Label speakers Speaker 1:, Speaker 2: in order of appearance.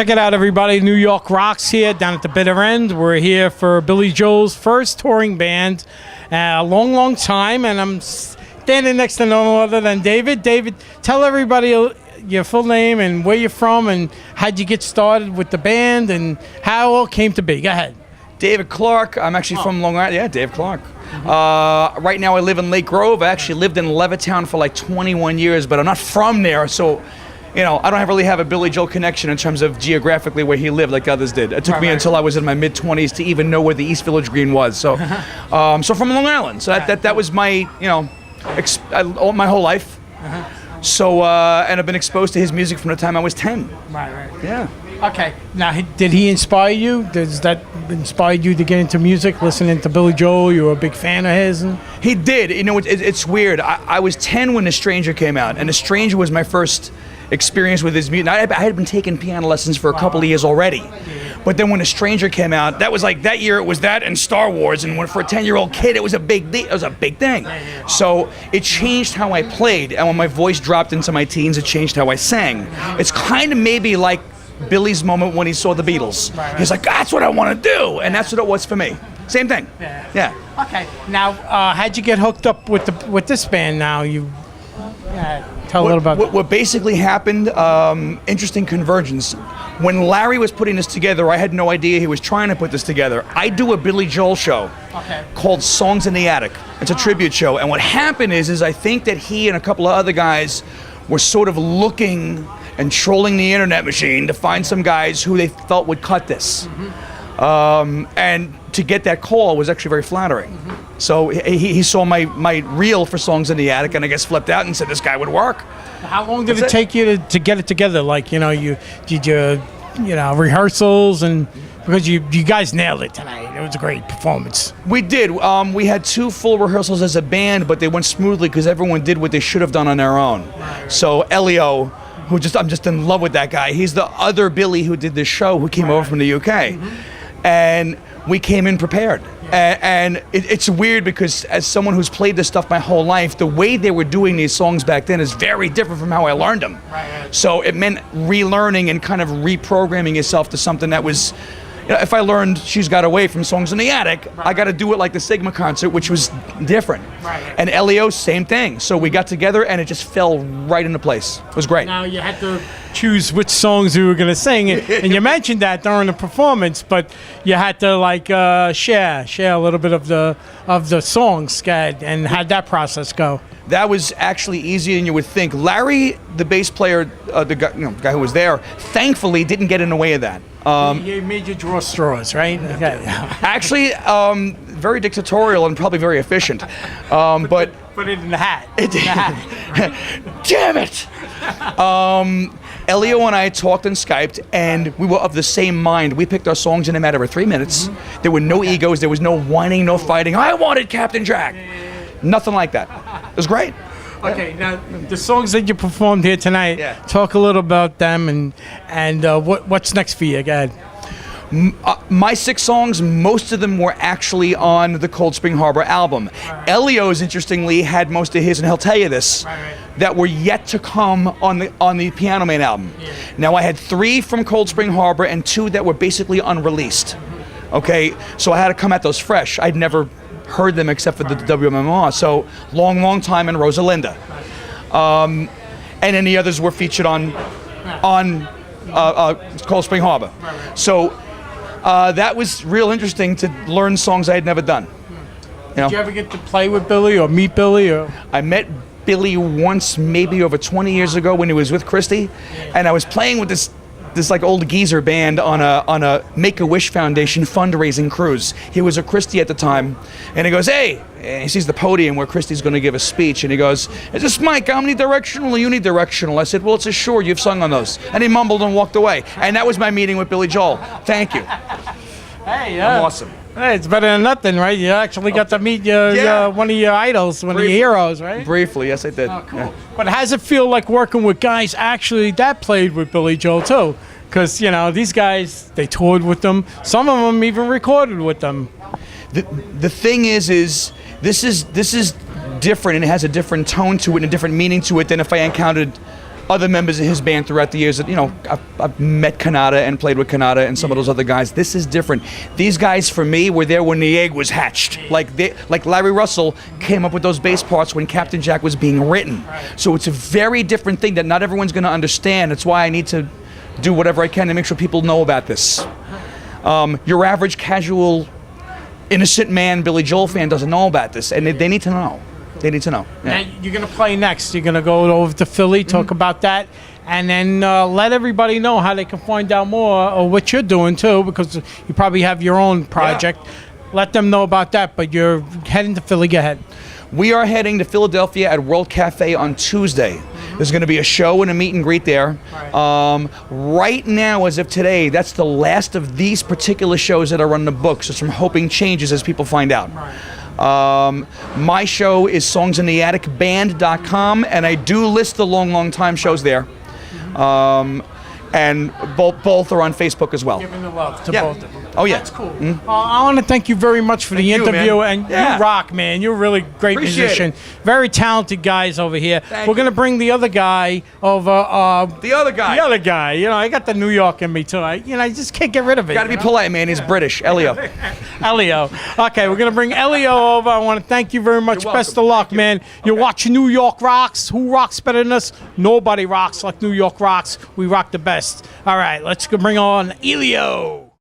Speaker 1: Check it out, everybody. New York Rocks here down at the bitter end. We're here for Billy Joel's first touring band. A long time, and I'm standing next to no other than David. David, tell everybody your full name and where you're from and how'd you get started with the band and how it all came to be. Go ahead.
Speaker 2: David Clark. I'm actually from Long Island. Yeah, Dave Clark. Right now I live in Lake Grove. I actually lived in Levittown for like 21 years, but I'm not from there, so I don't really have a Billy Joel connection in terms of geographically where he lived like others did. It took me until I was in my mid-20s to even know where the East Village Green was. So, so from Long Island. So that was my, my whole life. So, and I've been exposed to his music from the time I was 10.
Speaker 1: Right.
Speaker 2: Yeah.
Speaker 1: Okay. Now, did he inspire you? Does that inspire you to get into music, listening to Billy Joel? You were a big fan of his?
Speaker 2: He did. It's weird. I was 10 when The Stranger came out, and The Stranger was my first experience with his music. I had been taking piano lessons for a couple of years already. But then when The Stranger came out, that was like that year. It was that and Star Wars, and for a 10-year-old kid, it was a big thing. So it changed how I played, and when my voice dropped into my teens, it changed how I sang. It's kind of maybe like Billy's moment when he saw the Beatles. He's like, that's what I want to do, and that's what it was for me. Same thing. Yeah.
Speaker 1: Okay. Now, how'd you get hooked up with this band? Now tell a little about
Speaker 2: what basically happened. Interesting convergence. When Larry was putting this together, I had no idea he was trying to put this together. I do a Billy Joel show called Songs in the Attic. It's a tribute show, and what happened is I think that he and a couple of other guys were sort of looking and trolling the internet machine to find some guys who they felt would cut this. And to get that call was actually very flattering. So he saw my reel for Songs in the Attic, and I guess flipped out and said this guy would work.
Speaker 1: How long did it take you to get it together? Like, you did your rehearsals, and because you guys nailed it tonight. It was a great performance.
Speaker 2: We did. We had 2 full rehearsals as a band, but they went smoothly because everyone did what they should have done on their own. So Elio, I'm just in love with that guy. He's the other Billy who did this show, who came over from the UK. And we came in prepared. And it's weird because as someone who's played this stuff my whole life, the way they were doing these songs back then is very different from how I learned them. So it meant relearning and kind of reprogramming yourself to something that was, if I learned She's Got Away from Songs in the Attic, I got to do it like the Sigma concert, which was different. And Elio, same thing. So we got together and it just fell right into place. It was great.
Speaker 1: Now you had to choose which songs you were going to sing, and you mentioned that during the performance, but you had to share a little bit of the songs, and how'd that process go?
Speaker 2: That was actually easier than you would think. Larry, the bass player, the guy who was there, thankfully didn't get in the way of that.
Speaker 1: He made you draw straws, right? Okay.
Speaker 2: Actually, very dictatorial and probably very efficient. But
Speaker 1: put it in the hat.
Speaker 2: Damn it! Elio and I talked and Skyped, and we were of the same mind. We picked our songs in a matter of 3 minutes. There were no egos. There was no whining, no fighting. I wanted Captain Jack. Nothing like that. It was great.
Speaker 1: Okay, now the songs that you performed here tonight, talk a little about them and what's next for you, guys.
Speaker 2: My 6 songs, most of them were actually on the Cold Spring Harbor album. Elio's, interestingly, had most of his, and he'll tell you this, that were yet to come on the Piano Man album. Now, I had 3 from Cold Spring Harbor and 2 that were basically unreleased. Okay, so I had to come at those fresh. I'd never heard them except for the WMMR, so long time in Rosalinda. And then the others were featured on Cold Spring Harbor. So that was real interesting to learn songs I had never done.
Speaker 1: Did you ever get to play with Billy or meet Billy?
Speaker 2: I met Billy once, maybe over 20 years ago when he was with Christy, and I was playing with this like old geezer band on a Make-A-Wish Foundation fundraising cruise. He was a Christy at the time, and he goes, hey, and he sees the podium where Christy's going to give a speech, and he goes, is this Mike omnidirectional or unidirectional? I said, well, it's a sure, you've sung on those. And he mumbled and walked away. And that was my meeting with Billy Joel. Thank you.
Speaker 1: Hey,
Speaker 2: I'm awesome.
Speaker 1: Hey, it's better than nothing, right? You actually got to meet one of your idols, one of your heroes, right?
Speaker 2: Briefly, yes, I did.
Speaker 1: Oh, cool. But how does it feel like working with guys actually that played with Billy Joel too? Because these guys, they toured with them. Some of them even recorded with them.
Speaker 2: The thing is this is different, and it has a different tone to it and a different meaning to it than if I encountered other members of his band throughout the years that, you know, I've met Kanata and played with Kanata and some of those other guys. This is different. These guys, for me, were there when the egg was hatched. Like Larry Russell came up with those bass parts when Captain Jack was being written. So it's a very different thing that not everyone's going to understand. That's why I need to do whatever I can to make sure people know about this. Your average casual, innocent man, Billy Joel fan doesn't know about this, and they need to know. They need to know. Yeah.
Speaker 1: Now, you're going to play next. You're going to go over to Philly, talk about that, and then let everybody know how they can find out more of what you're doing, too, because you probably have your own project. Yeah. Let them know about that, but you're heading to Philly. Go ahead.
Speaker 2: We are heading to Philadelphia at World Cafe on Tuesday. There's going to be a show and a meet and greet there. Right now, as of today, that's the last of these particular shows that are on the books. So I'm hoping changes as people find out. My show is songsintheatticband.com, and I do list the long time shows there. And both are on Facebook as well.
Speaker 1: Giving the love to both of them.
Speaker 2: Oh, yeah.
Speaker 1: That's cool. I want to thank you very much for the interview.
Speaker 2: Man.
Speaker 1: And you rock, man. You're a really great musician. Very talented guys over here. We're going to bring the other guy over.
Speaker 2: The other guy.
Speaker 1: The other guy. You know, I got the New York in me, too. I just can't get rid of it.
Speaker 2: Got to be polite, man. He's British. Elio.
Speaker 1: Elio. Okay, we're going to bring Elio over. I want to thank you very much. Best of luck, man. You're watching New York Rocks. Who rocks better than us? Nobody rocks like New York Rocks. We rock the best. All right, let's go bring on Elio.